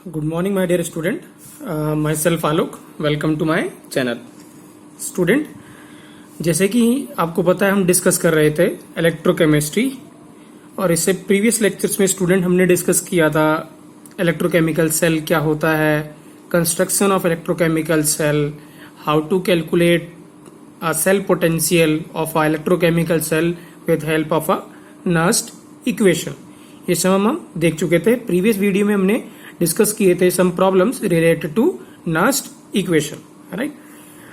Good morning my dear student, myself Alok. Welcome to my channel. Student, जैसे कि आपको पता है हम डिस्कस कर रहे थे इलेक्ट्रोकेमिस्ट्री, और इससे प्रीवियस लेक्चर्स में स्टूडेंट हमने डिस्कस किया था इलेक्ट्रोकेमिकल सेल क्या होता है, construction of electrochemical cell, how to calculate a cell potential of a electrochemical cell with help of a Nernst equation। ये सब हम देख चुके थे। प्रीवियस वीडियो में हमने डिस्कस किए थे some problems related to Nernst equation, right.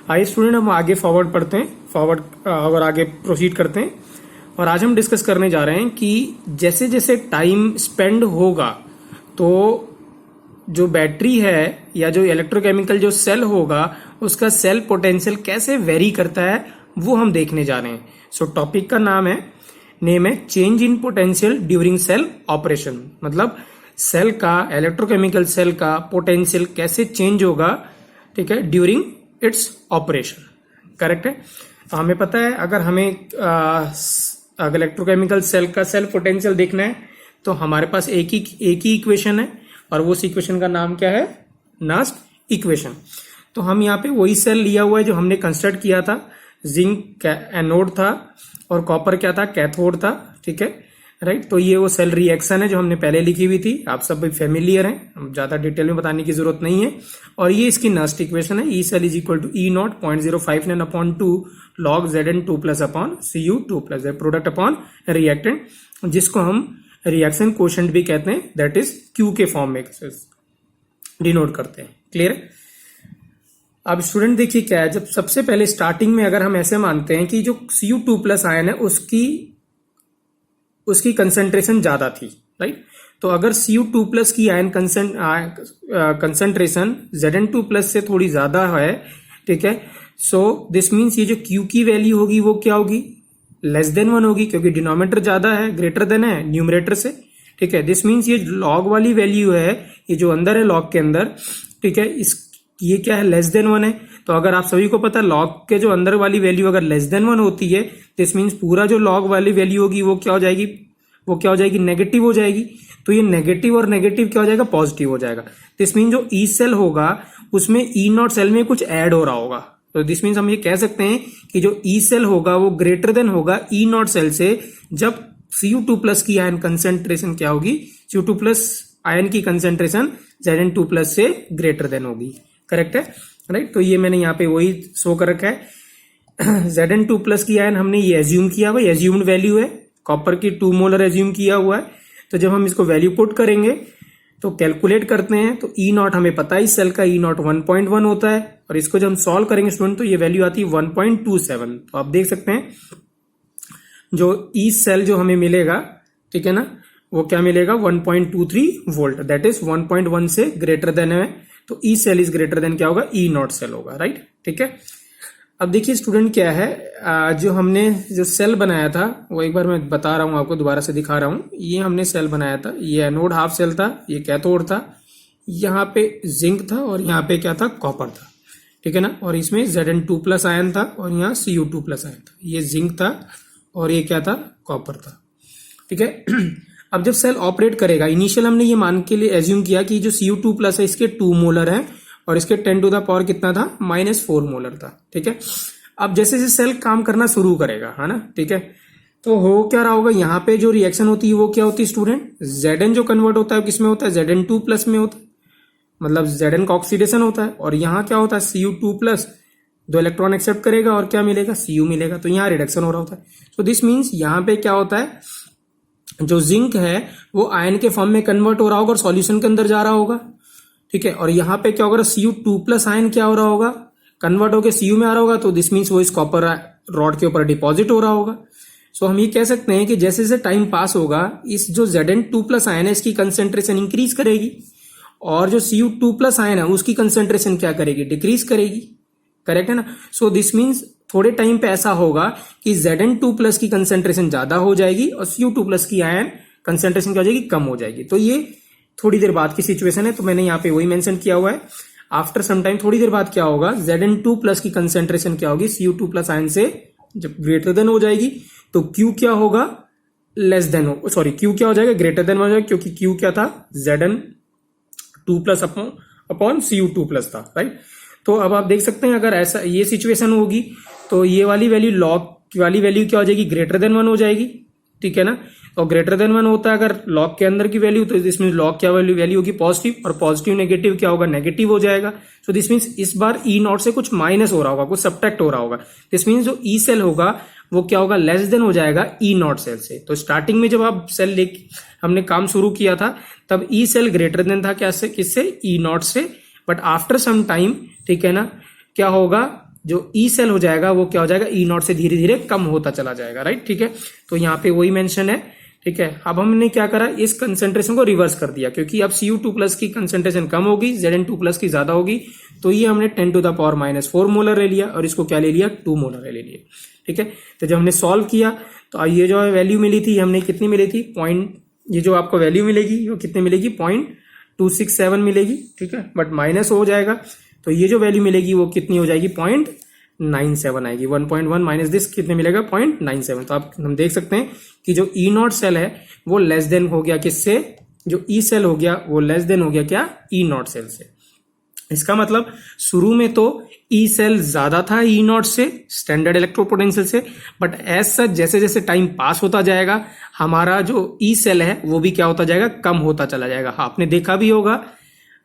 आइए स्टूडेंट, हम आगे फॉरवर्ड पढ़ते हैं, और आगे प्रोसीड करते हैं। और आज हम डिस्कस करने जा रहे हैं कि जैसे जैसे टाइम स्पेंड होगा तो जो बैटरी है या जो इलेक्ट्रोकेमिकल जो सेल होगा उसका सेल पोटेंशियल कैसे वेरी करता है वो हम देखने जा रहे हैं। सो टॉपिक का नेम है change in potential during cell operation. मतलब सेल का, इलेक्ट्रोकेमिकल सेल का पोटेंशियल कैसे चेंज होगा, ठीक है, ड्यूरिंग इट्स ऑपरेशन। करेक्ट है। हमें पता है अगर हमें अगर इलेक्ट्रोकेमिकल सेल का सेल पोटेंशियल देखना है तो हमारे पास एक ही इक्वेशन है, और वो इक्वेशन का नाम क्या है, नर्स्ट इक्वेशन। तो हम यहाँ पे वही सेल लिया हुआ है जो हमने कंस्ट्रक्ट किया था। जिंक एनोड था और कॉपर क्या था, कैथोड था, ठीक है, राइट। तो ये वो सेल रिएक्शन है जो हमने पहले लिखी हुई थी, आप सब भी फेमिलियर हैं, हम ज्यादा डिटेल में बताने की जरूरत नहीं है। और ये इसकी नर्स्ट इक्वेशन है, E cell is equal to E naught 0.059/2 log Zn2 plus upon Cu2 plus product upon reactant, जिसको हम रिएक्शन कोशेंट भी कहते हैं, दैट इज क्यू के फॉर्म में डिनोट करते हैं। क्लियर है। अब स्टूडेंट देखिए क्या है, जब सबसे पहले स्टार्टिंग में अगर हम ऐसे मानते हैं कि जो Cu2 प्लस आयन है उसकी कंसंट्रेशन ज्यादा थी, राइट। तो अगर Cu2 प्लस की आयन कंसंट्रेशन Zn2 प्लस से थोड़ी ज्यादा है, ठीक है, सो दिस मीन्स ये जो Q की वैल्यू होगी वो क्या होगी, लेस देन 1 होगी, क्योंकि डिनोमिनेटर ज्यादा है, ग्रेटर देन है न्यूमरेटर से, ठीक है। दिस मीन्स ये लॉग वाली वैल्यू है, ये जो अंदर है लॉग के अंदर, ठीक है, ये क्या है, लेस देन 1 है। तो अगर आप सभी को पता है लॉग के जो अंदर वाली वैल्यू अगर लेस देन 1 होती है, दिस मीन्स पूरा जो लॉग वाली वैल्यू होगी वो क्या हो जाएगी, नेगेटिव हो जाएगी। तो ये नेगेटिव और नेगेटिव क्या हो जाएगा, पॉजिटिव हो जाएगा। दिस मीन्स जो ई सेल होगा उसमें ई नॉट सेल में कुछ ऐड हो रहा होगा। तो दिस मीन्स हम ये कह सकते हैं कि जो ई सेल होगा वो ग्रेटर देन होगा ई नॉट सेल से, जब Cu2 प्लस की आयन कंसेंट्रेशन क्या होगी, Cu2 प्लस आयन की कंसेंट्रेशन Zn2 प्लस से ग्रेटर देन होगी। करेक्ट है, राइट। तो ये मैंने यहाँ पे वही शो कर रखा है। Zn2 प्लस की आयन हमने ये एज्यूम किया हुआ, एज्यूम्ड वैल्यू है, कॉपर की 2 मोलर एज्यूम किया हुआ है। तो जब हम इसको वैल्यू पुट करेंगे तो कैलकुलेट करते हैं तो ई नॉट हमें पता है, इस सेल का ई नॉट 1.1 होता है, और इसको जब हम सॉल्व करेंगे स्टूडेंट तो ये वैल्यू आती है 1.27। तो आप देख सकते हैं जो ई सेल जो हमें मिलेगा, ठीक है ना, वो क्या मिलेगा, 1.23 वोल्ट, दैट इज 1.1 से ग्रेटर देन है। तो E cell is greater than क्या होगा, ई नॉट सेल होगा, राइट, ठीक है। अब देखिए स्टूडेंट क्या है, जो हमने जो सेल बनाया था वो एक बार मैं बता रहा हूं आपको, दोबारा से दिखा रहा हूं। ये हमने सेल बनाया था, ये एनोड हाफ सेल था, ये कैथोड था, यहाँ पे जिंक था और यहाँ पे क्या था, कॉपर था, ठीक है ना। और इसमें Zn2 प्लस आयन था और यहाँ Cu2 प्लस आयन था, ये जिंक था और ये क्या था, कॉपर था, ठीक है। अब जब सेल ऑपरेट करेगा, इनिशियल हमने ये मान के लिए एज्यूम किया कि जो Cu2 प्लस है इसके 2 मोलर है और इसके 10 टू द पावर कितना था, -4 मोलर था, ठीक है। अब जैसे जैसे सेल काम करना शुरू करेगा, है ना, ठीक है, तो हो क्या रहा होगा, यहाँ पे जो रिएक्शन होती है वो क्या होती है स्टूडेंट, Zn जो कन्वर्ट होता है किसमें होता है, Zn2 प्लस में होता है, मतलब Zn का ऑक्सीडेशन होता है। और यहाँ क्या होता है, Cu2 प्लस 2 इलेक्ट्रॉन एक्सेप्ट करेगा और क्या मिलेगा, Cu मिलेगा, तो यहाँ रिडक्शन हो रहा होता है। तो दिस मीन्स यहाँ पे क्या होता है, जो जिंक है वो आयन के फॉर्म में कन्वर्ट हो रहा होगा और सॉल्यूशन के अंदर जा रहा होगा, ठीक है। और यहाँ पे क्या होगा, Cu2 प्लस आयन क्या हो रहा होगा, कन्वर्ट होकर Cu में आ रहा होगा, तो दिस मीन्स वो इस कॉपर रॉड के ऊपर डिपॉजिट हो रहा होगा। सो हम ये कह सकते हैं कि जैसे जैसे टाइम पास होगा इस जो Zn2 प्लस आयन है इसकी कंसेंट्रेशन इंक्रीज करेगी, और जो Cu2 प्लस आयन है उसकी कंसेंट्रेशन क्या करेगी, डिक्रीज करेगी। करेक्ट है ना। सो दिस मीन्स थोड़े टाइम पे ऐसा होगा कि Zn2 प्लस की कंसेंट्रेशन ज्यादा हो जाएगी और Cu2 प्लस की आयन कंसेंट्रेशन क्या हो जाएगी, कम हो जाएगी। तो ये थोड़ी देर बाद की सिचुएशन है, तो मैंने यहाँ पे वही मेंशन किया हुआ है। आफ्टर सम टाइम, थोड़ी देर बाद क्या होगा, Zn2 प्लस की कंसेंट्रेशन क्या होगी, Cu2 प्लस आयन से जब ग्रेटर देन हो जाएगी तो Q क्या होगा, लेस देन हो, सॉरी Q क्या हो जाएगा, ग्रेटर देन हो जाएगा, क्योंकि Q क्या था, Zn 2 plus upon Cu2 plus था, राइट। तो अब आप देख सकते हैं अगर ऐसा ये सिचुएशन होगी तो ये वाली वैल्यू लॉग वाली वैल्यू क्या हो जाएगी, ग्रेटर देन 1 हो जाएगी, ठीक है ना। और ग्रेटर देन 1 होता है अगर लॉग के अंदर की वैल्यू, तो दिस मीन्स लॉग क्या वैल्यू होगी, पॉजिटिव, और पॉजिटिव नेगेटिव क्या होगा, नेगेटिव हो जाएगा। सो दिस मीन्स इस बार ई नॉट से कुछ माइनस हो रहा होगा, कुछ सब्ट्रैक्ट हो रहा होगा। दिस मीन्स जो ई सेल होगा वो क्या होगा, लेस देन हो जाएगा ई नॉट सेल से। तो स्टार्टिंग में जब आप सेल ले हमने काम शुरू किया था तब ई सेल ग्रेटर देन था क्या से, किससे, ई नॉट से। बट आफ्टर सम टाइम, ठीक है ना, क्या होगा, जो ई सेल हो जाएगा वो क्या हो जाएगा, ई नॉट से धीरे धीरे कम होता चला जाएगा, राइट, ठीक है। तो यहाँ पे वही मेंशन है, ठीक है। अब हमने क्या करा, इस कंसेंट्रेशन को रिवर्स कर दिया, क्योंकि अब Cu2 प्लस की कंसेंट्रेशन कम होगी, Zn2 प्लस की ज्यादा होगी, तो ये हमने 10⁻⁻⁴ मोलर ले लिया और इसको क्या ले लिया, 2 मोलर ले लिया, ठीक है। तो जब हमने सॉल्व किया तो ये जो वैल्यू मिली थी हमने कितनी मिली थी, ये जो आपको वैल्यू मिलेगी वो कितनी मिलेगी, 0.267 मिलेगी, ठीक है। बट माइनस हो जाएगा तो ये जो वैल्यू मिलेगी वो कितनी हो जाएगी, 0.97 आएगी। 1.1 माइनस दिस कितने मिलेगा, 0.97। तो आप हम देख सकते हैं कि जो ई नॉट सेल है वो लेस देन हो गया किससे, जो ई सेल हो गया वो लेस देन हो गया क्या, ई नॉट सेल से। इसका मतलब शुरू में तो ई सेल ज्यादा था ई नॉट से, स्टैंडर्ड इलेक्ट्रोपोटेंशियल से, बट एज सच जैसे जैसे टाइम पास होता जाएगा हमारा जो ई सेल है वो भी क्या होता जाएगा, कम होता चला जाएगा। हाँ, आपने देखा भी होगा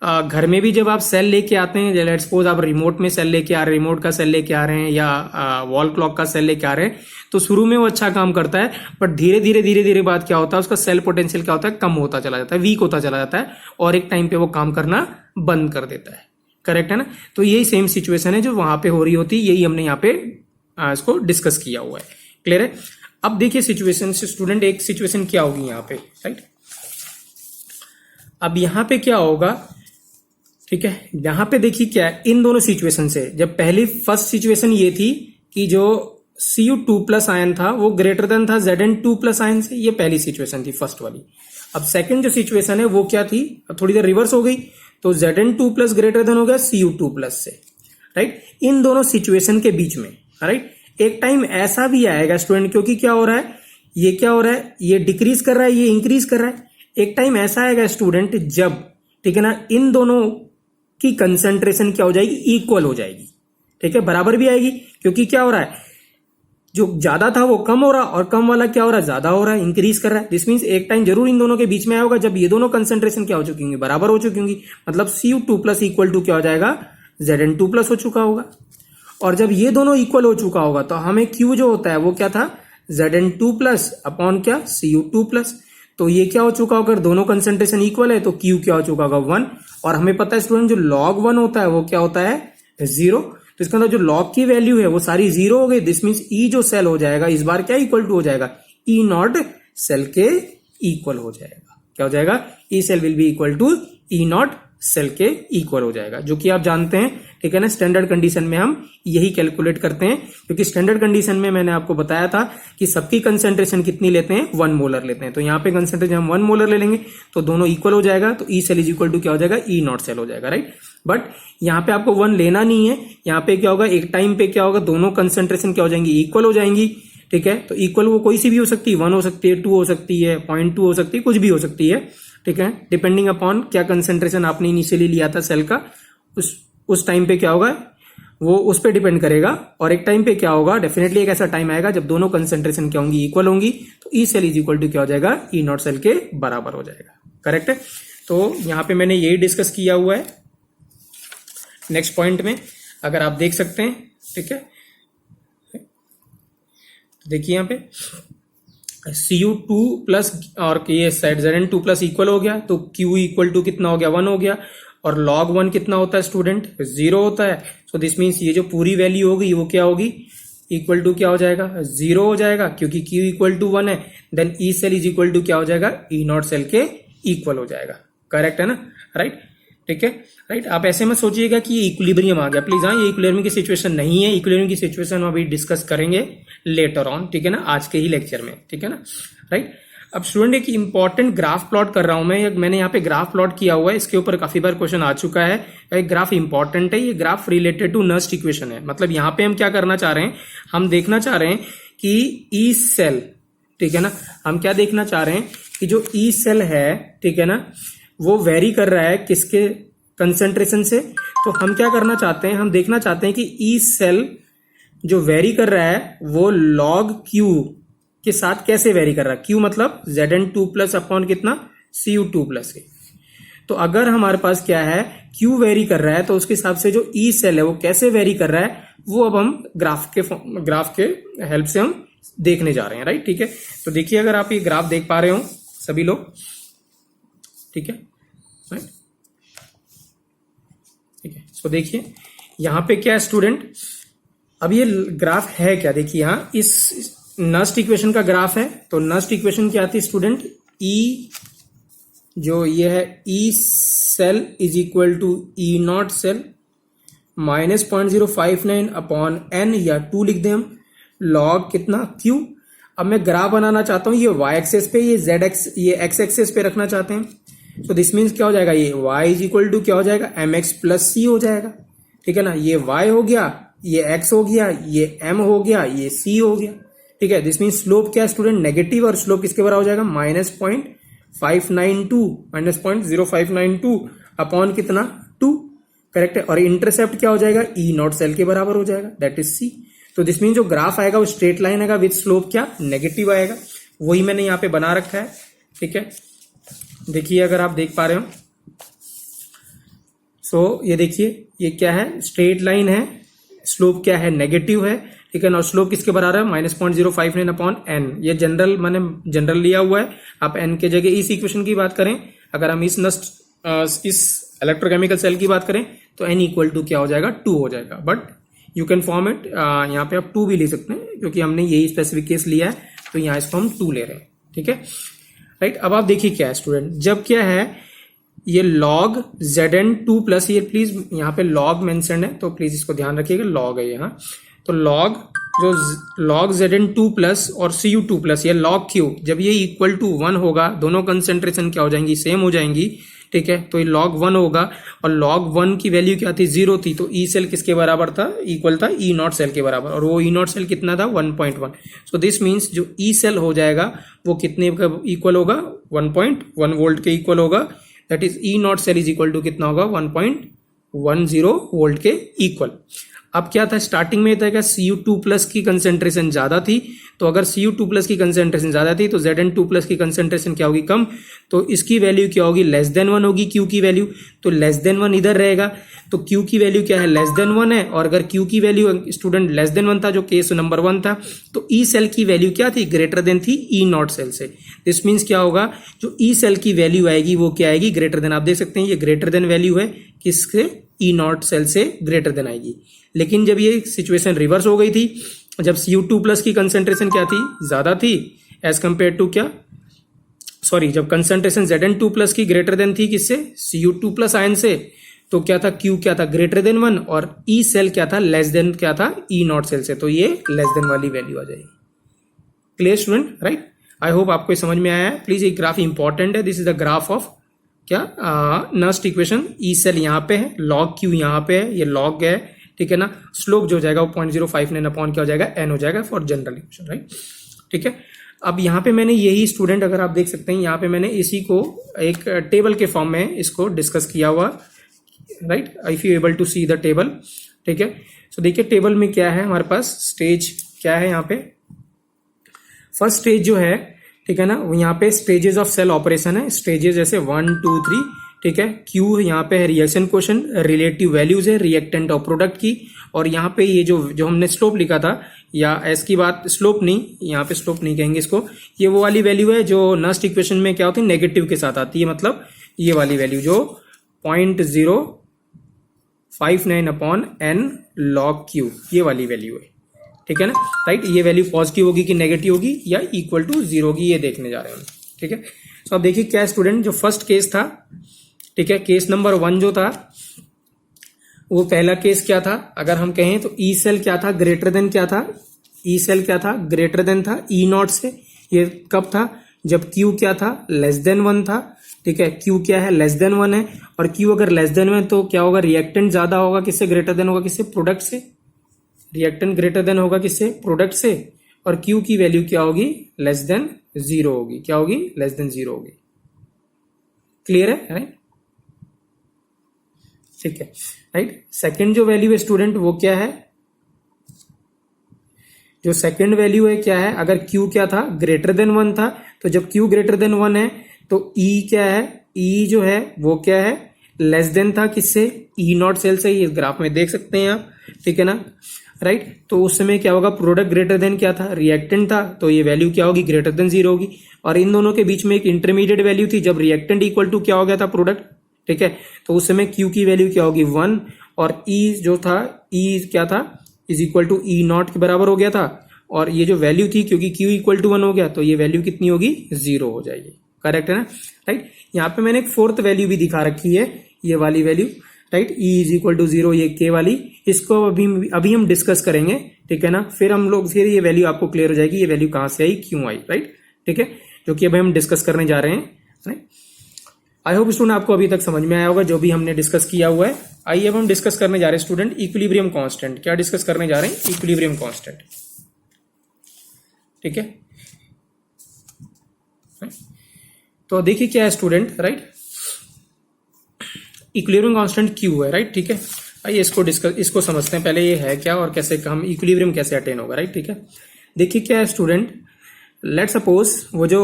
घर में भी जब आप सेल लेके आते हैं, लेट्स सपोज आप रिमोट में सेल लेके आ रहे हैं, रिमोट का सेल लेके आ रहे हैं या वॉल क्लॉक का सेल लेके आ रहे हैं, तो शुरू में वो अच्छा काम करता है, बट धीरे धीरे बाद क्या होता है, उसका सेल पोटेंशियल क्या होता है, कम होता चला जाता है, वीक होता चला जाता है, और एक टाइम पे वो काम करना बंद कर देता है, करेक्ट है ना। तो यही सेम सिचुएशन है जो वहां पे हो रही होती है, यही हमने यहाँ पे इसको डिस्कस किया हुआ है, क्लियर है। अब देखिए सिचुएशन से स्टूडेंट, एक सिचुएशन क्या होगी यहाँ पे, राइट। अब यहाँ पे क्या होगा, ठीक है, यहां पे देखिए क्या है, इन दोनों सिचुएशन से, जब पहली फर्स्ट सिचुएशन ये थी कि जो Cu2 प्लस आयन था वो ग्रेटर देन था Zn2 प्लस आयन से, ये पहली सिचुएशन थी फर्स्ट वाली। अब सेकंड जो सिचुएशन है वो क्या थी, अब थोड़ी देर रिवर्स हो गई, तो Zn2 प्लस ग्रेटर देन हो गया Cu2 प्लस से, राइट। इन दोनों सिचुएशन के बीच में, राइट, एक टाइम ऐसा भी आएगा स्टूडेंट, क्योंकि क्या हो रहा है, ये क्या हो रहा है, ये डिक्रीज कर रहा है, ये इंक्रीज कर रहा है। एक टाइम ऐसा आएगा स्टूडेंट जब, ठीक है ना, इन दोनों की कंसंट्रेशन क्या हो जाएगी, इक्वल हो जाएगी, ठीक है, बराबर भी आएगी, क्योंकि क्या हो रहा है, जो ज्यादा था वो कम हो रहा और कम वाला क्या हो रहा है, ज्यादा हो रहा है, इंक्रीज कर रहा है। दिस मींस एक टाइम जरूर इन दोनों के बीच में आया होगा जब ये दोनों कंसंट्रेशन क्या हो चुकी होंगी, बराबर हो चुकी होंगी, मतलब Cu2 प्लस इक्वल टू क्या हो जाएगा, Zn2 प्लस हो चुका होगा। और जब ये दोनों इक्वल हो चुका होगा तो हमें Q जो होता है वो क्या था, Zn2 प्लस अपॉन क्या, Cu2 प्लस। तो ये क्या हो चुका होगा, अगर दोनों कंसंट्रेशन इक्वल है तो Q क्या हो चुका होगा, 1। और हमें पता है स्टूडेंट जो log 1 होता है वो क्या होता है, 0। तो इसका मतलब जो log की वैल्यू है वो सारी 0 हो गई। दिस मीन्स ई जो सेल हो जाएगा इस बार क्या इक्वल टू हो जाएगा, ई नॉट सेल के इक्वल हो जाएगा। क्या हो जाएगा, E cell will be equal to E naught cell के इक्वल हो जाएगा, जो कि आप जानते हैं, ठीक है ना। स्टैंडर्ड कंडीशन में हम यही कैलकुलेट करते हैं, क्योंकि स्टैंडर्ड कंडीशन में मैंने आपको बताया था कि सबकी कंसेंट्रेशन कितनी लेते हैं, 1 मोलर लेते हैं। तो यहाँ पे कंसेंट्रेशन हम 1 मोलर ले लेंगे तो दोनों इक्वल हो जाएगा, तो E cell is equal to क्या हो जाएगा, ई नॉट सेल हो जाएगा, राइट। बट यहाँ पे आपको 1 लेना नहीं है, यहाँ पे क्या होगा, एक टाइम पे क्या होगा, दोनों कंसेंट्रेशन क्या हो जाएंगी, इक्वल हो जाएंगी, ठीक है। तो इक्वल वो कोई सी भी हो सकती है, 1 हो सकती है, 2 हो सकती है, 0.2 हो सकती है, कुछ भी हो सकती है, ठीक है, डिपेंडिंग अपॉन क्या कंसेंट्रेशन आपने इनिशियली लिया था सेल का, उस टाइम पे क्या होगा वो उस पे डिपेंड करेगा। और एक टाइम पे क्या होगा, डेफिनेटली एक ऐसा टाइम आएगा जब दोनों कंसेंट्रेशन क्या होंगी, इक्वल होंगी, तो E cell is equal to क्या हो जाएगा, ई नॉट सेल के बराबर हो जाएगा, करेक्ट है। तो यहां पे मैंने यही डिस्कस किया हुआ है। नेक्स्ट पॉइंट में अगर आप देख सकते हैं, ठीक है, देखिए यहां पे Cu2 प्लस और ये साइड Zn2 प्लस इक्वल हो गया, तो Q इक्वल टू कितना हो गया, 1 हो गया। और log 1 कितना होता है स्टूडेंट, 0 होता है। सो दिस मीन्स ये जो पूरी वैल्यू होगी वो क्या होगी, इक्वल टू क्या हो जाएगा, 0 हो जाएगा, क्योंकि Q इक्वल टू 1 है। Then E cell is equal to क्या हो जाएगा, ई नॉट सेल के इक्वल हो जाएगा, करेक्ट है ना, राइट, ठीक है, राइट। आप ऐसे में सोचिएगा कि ये इक्विलिब्रियम आ गया, प्लीज। हाँ, ये इक्विलिब्रियम की सिचुएशन नहीं है, इक्विलिब्रियम की सिचुएशन हम अभी डिस्कस करेंगे लेटर ऑन, ठीक है ना, आज के ही लेक्चर में, ठीक है ना, राइट। अब स्टूडेंट एक इंपॉर्टेंट ग्राफ प्लॉट कर रहा हूं मैंने यहाँ पे ग्राफ प्लॉट किया हुआ है, इसके ऊपर काफी बार क्वेश्चन आ चुका है। एक ग्राफ इंपॉर्टेंट है, ये graph related to Nernst equation है। मतलब यहाँ पे हम क्या करना चाह रहे हैं, हम देखना चाह रहे हैं कि ई सेल, ठीक है ना, हम क्या देखना चाह रहे हैं कि जो ई सेल है, ठीक है ना, वो वेरी कर रहा है किसके कंसेंट्रेशन से। तो हम क्या करना चाहते हैं, हम देखना चाहते हैं कि ई सेल जो वेरी कर रहा है वो लॉग क्यू के साथ कैसे वेरी कर रहा है। क्यू मतलब Zn2 प्लस अपॉन कितना Cu2 प्लस के। तो अगर हमारे पास क्या है क्यू वेरी कर रहा है तो उसके हिसाब से जो ई सेल है वो कैसे वेरी कर रहा है वो अब हम ग्राफ के हेल्प से हम देखने जा रहे हैं, राइट। ठीक है, तो देखिए अगर आप ये ग्राफ देख पा रहे हो सभी लोग, ठीक है, राइट, ठीक है। तो देखिए यहां पे क्या है स्टूडेंट, अब ये ग्राफ है क्या, देखिए यहां इस नस्ट इक्वेशन का ग्राफ है। तो नस्ट इक्वेशन क्या आती है स्टूडेंट, ई जो ये है E cell is equal to E naught cell minus 0.059 upon N या 2 लिख दें हम, लॉग कितना क्यू। अब मैं ग्राफ बनाना चाहता हूं ये वाई एक्सेस पे, ये जेड एक्स, ये एक्स एक्सेस पे रखना चाहते हैं। तो दिस मीन्स क्या हो जाएगा, ये वाई इज इक्वल टू क्या हो जाएगा एम एक्स प्लस सी हो जाएगा, ठीक है ना। ये वाई हो गया, ये एक्स हो गया, ये एम हो गया, ये सी हो गया, ठीक है। दिस मीन्स स्लोप क्या है स्टूडेंट, नेगेटिव, और स्लोप किसके बराबर हो जाएगा -0.592 अपॉन कितना 2, करेक्ट है। और इंटरसेप्ट क्या हो जाएगा ई नॉट सेल के बराबर हो जाएगा, दैट इज सी। तो दिस मीन जो ग्राफ आएगा वो स्ट्रेट लाइन आएगा विथ स्लोप क्या नेगेटिव आएगा, वही मैंने यहां पे बना रखा है, ठीक है। देखिए अगर आप देख पा रहे हो, सो ये देखिए ये क्या है स्ट्रेट लाइन है, स्लोप क्या है नेगेटिव है, ठीक है ना। और स्लोप किसके बराबर है -0.059 अपॉन एन, ये जनरल मैंने जनरल लिया हुआ है। आप एन के जगह इस इक्वेशन की बात करें, अगर हम इस इलेक्ट्रोकेमिकल सेल की बात करें तो एन इक्वल टू क्या हो जाएगा 2 हो जाएगा, but you can form it, यहाँ पे आप 2 भी ले सकते हैं क्योंकि हमने यही स्पेसिफिक केस लिया है, तो यहाँ इसको हम 2 ले रहे हैं, ठीक है, राइट। अब आप देखिए क्या है स्टूडेंट, जब क्या है ये log Zn2 प्लस, ये प्लीज यहाँ पे log मेंशन है तो प्लीज इसको ध्यान रखिएगा, log है यहाँ। तो log जो log Zn2 प्लस और Cu2 प्लस ये log Q, जब ये इक्वल टू 1 होगा, दोनों कंसेंट्रेशन क्या हो जाएंगी सेम हो जाएंगी, ठीक है। तो ये log 1 होगा और log 1 की वैल्यू क्या थी 0 थी, तो ई सेल किसके बराबर था, इक्वल था ई नॉट सेल के बराबर, और वो ई नॉट सेल कितना था 1.1। सो दिस मीन्स जो ई सेल हो जाएगा वो कितने का इक्वल होगा 1.1 वोल्ट के इक्वल होगा, that is E naught cell is equal to कितना होगा 1.10 वोल्ट के इक्वल। अब क्या था स्टार्टिंग में था क्या Cu2 प्लस की कंसेंट्रेशन ज्यादा थी, तो अगर Cu2 प्लस की कंसेंट्रेशन ज्यादा थी तो Zn2 प्लस की कंसेंट्रेशन क्या होगी कम, तो इसकी वैल्यू क्या होगी लेस देन 1 होगी Q की वैल्यू, तो लेस देन 1 इधर रहेगा, तो Q की वैल्यू क्या है लेस देन 1 है, और अगर Q की वैल्यू स्टूडेंट लेस देन 1 था जो केस नंबर 1 था, तो ई सेल की वैल्यू क्या थी ग्रेटर देन थी ई नॉट सेल से। दिस मीन्स क्या होगा जो ई सेल की वैल्यू आएगी वो क्या आएगी ग्रेटर देन, आप देख सकते हैं ये ग्रेटर देन वैल्यू है किससे ई नॉट सेल से ग्रेटर देन आएगी। लेकिन जब ये सिचुएशन रिवर्स हो गई थी, जब Cu2 प्लस की कंसेंट्रेशन क्या थी ज्यादा थी एज कंपेयर टू क्या, सॉरी जब कंसेंट्रेशन Zn2 प्लस की ग्रेटर देन थी किससे Cu2 प्लस आयन से, तो क्या था Q क्या था ग्रेटर देन 1 और ई सेल क्या था लेस देन क्या था ई नॉट सेल से, तो ये लेस देन वाली वैल्यू आ जाएगी। Clear student, right. I hope आपको समझ में आया है। प्लीज ये ग्राफ इंपॉर्टेंट है, this is the graph of क्या नस्ट इक्वेशन। ई सेल यहाँ पे है, लॉग Q यहाँ पे है, ये लॉग है, ठीक है ना। स्लोप जो हो जाएगा वो 0.059 अपॉन क्या हो जाएगा एन हो जाएगा फॉर जनरल इक्वेशन, राइट, ठीक है। अब यहाँ पे मैंने यही स्टूडेंट अगर आप देख सकते हैं यहाँ पे मैंने इसी को एक टेबल के फॉर्म में इसको डिस्कस किया हुआ, right, if you able to see the table, ठीक है। सो देखिए टेबल में क्या है हमारे पास, स्टेज क्या है यहाँ पे, फर्स्ट स्टेज जो है, ठीक है ना, यहाँ पे स्टेजेस ऑफ सेल ऑपरेशन है, स्टेजेस जैसे 1 2 3, ठीक है। क्यू यहाँ पे है रिएक्शन क्वेश्चन, रिलेटिव वैल्यूज है रिएक्टेंट और प्रोडक्ट की, और यहाँ पे ये जो हमने स्लोप लिखा था, या एस की बात स्लोप नहीं, यहाँ पे स्लोप नहीं कहेंगे इसको, ये वो वाली वैल्यू है जो नस्ट इक्वेशन में क्या होती है नेगेटिव के साथ आती है, मतलब ये वाली वैल्यू जो 0.059 अपॉन एन लॉग क्यू, ये वाली वैल्यू है, ठीक है ना, राइट। ये वैल्यू पॉजिटिव होगी कि नेगेटिव होगी या इक्वल टू 0 होगी, ये देखने जा रहे हैं, ठीक है। तो अब देखिए क्या स्टूडेंट, जो फर्स्ट केस था, ठीक है, केस नंबर 1 जो था वो पहला केस क्या था, अगर हम कहें तो ई सेल क्या था ग्रेटर देन क्या था, ई सेल क्या था ग्रेटर देन था ई नॉट से, ये कब था जब क्यू क्या था लेस देन 1 था, ठीक है। क्यू क्या है लेस देन 1 है, और क्यू अगर लेस देन 1 तो क्या होगा रिएक्टेंट ज्यादा होगा किससे, ग्रेटर देन होगा किससे, प्रोडक्ट से, रिएक्टेंट ग्रेटर देन होगा किससे, प्रोडक्ट से, और क्यू की वैल्यू क्या होगी लेस देन 0 होगी, क्या होगी लेस देन 0 होगी, क्लियर है राइट? ठीक है राइट। सेकंड जो वैल्यू है स्टूडेंट वो क्या है, जो सेकंड वैल्यू है क्या है, अगर Q क्या था, ग्रेटर देन 1 था, तो जब Q ग्रेटर देन 1 है तो E क्या है, E जो है वो क्या है, लेस देन था किससे, E नॉट सेल से, इस ग्राफ में देख सकते हैं आप, ठीक है ना राइट। तो उस समय क्या होगा, प्रोडक्ट ग्रेटर देन क्या था, रिएक्टेंट था, तो ये वैल्यू क्या होगी, ग्रेटर देन 0 होगी। और इन दोनों के बीच में एक इंटरमीडिएट वैल्यू थी जब रिएक्टेंट इक्वल टू क्या हो गया था, प्रोडक्ट, ठीक है। तो उस समय Q की वैल्यू क्या होगी 1, और E जो था, E क्या था, is equal to E naught के बराबर हो गया था। और ये जो वैल्यू थी, क्योंकि Q इक्वल टू 1 हो गया तो ये वैल्यू कितनी होगी, 0 हो जाएगी। करेक्ट है ना राइट। यहाँ पे मैंने एक फोर्थ वैल्यू भी दिखा रखी है, ये वाली value right, E is equal to 0, ये K वाली, इसको अभी हम डिस्कस करेंगे, ठीक है ना। फिर ये वैल्यू आपको क्लियर हो जाएगी, ये वैल्यू कहां से आई, क्यों आई, राइट, ठीक है, जो कि अभी हम डिस्कस करने जा रहे हैं राइट। आई होप स्टूडेंट आपको अभी तक समझ में आया होगा जो भी हमने डिस्कस किया हुआ है। आइए अब हम डिस्कस करने जा रहे हैं स्टूडेंट इक्विलिब्रियम कांस्टेंट। क्या डिस्कस करने जा रहे हैं, इक्विलिब्रियम कांस्टेंट, ठीक है। तो देखिए क्या है student right, equilibrium constant Q है राइट, ठीक है। आइए इसको समझते हैं पहले, ये है क्या और कैसे हम इक्विलिब्रियम कैसे अटेन होगा, राइट, ठीक है। देखिए क्या है स्टूडेंट, लेट सपोज वो जो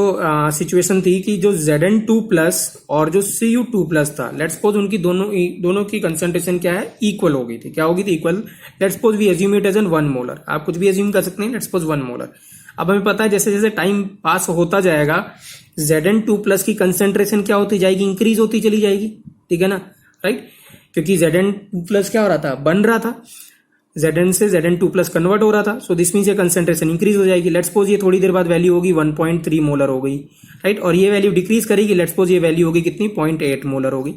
सिचुएशन थी कि जो Zn2 प्लस और जो Cu2 प्लस था, लेट सपोज उनकी दोनों की कंसंट्रेशन क्या है, इक्वल हो गई थी। क्या होगी थी, equal. Let suppose we assume it as an 1 molar, आप कुछ भी अज्यूम कर सकते हैं, लेट सपोज 1 मोलर। अब हमें पता है जैसे जैसे टाइम पास होता जाएगा Zn2 प्लस की कंसेंट्रेशन क्या होती जाएगी, इंक्रीज होती चली जाएगी, ठीक है ना राइट, क्योंकि Zn2 प्लस क्या हो रहा था, बन रहा था, Zn से Zn2 प्लस कन्वर्ट हो रहा था, सो दिस मीन्स ये कंसेंट्रेशन इंक्रीज हो जाएगी। लेट्स सपोज ये थोड़ी देर बाद वैल्यू होगी 1.3 मोलर हो गई राइट, और ये वैल्यू डिक्रीज करेगी, लेट्स सपोज ये वैल्यू होगी कितनी, 0.8 मोलर होगी।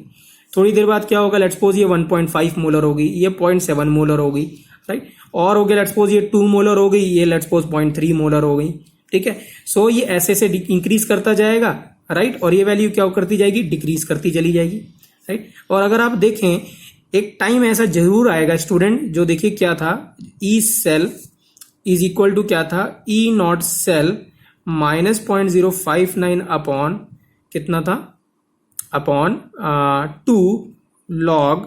थोड़ी देर बाद क्या होगा, लेट्स सपोज ये 1.5 मोलर होगी, ये 0.7 मोलर होगी राइट, और हो गया लेट्स सपोज ये 2 मोलर हो गई, ये लेट्स सपोज 0.3 मोलर हो गई, ठीक है। सो ये ऐसे से इंक्रीज करता जाएगा राइट, और ये वैल्यू क्या करती जाएगी, डिक्रीज करती चली जाएगी राइट। और अगर आप देखें एक टाइम ऐसा जरूर आएगा स्टूडेंट, जो देखिए क्या था, E cell is equal to क्या था, E naught cell minus 0.059 upon कितना था, अपॉन 2 लॉग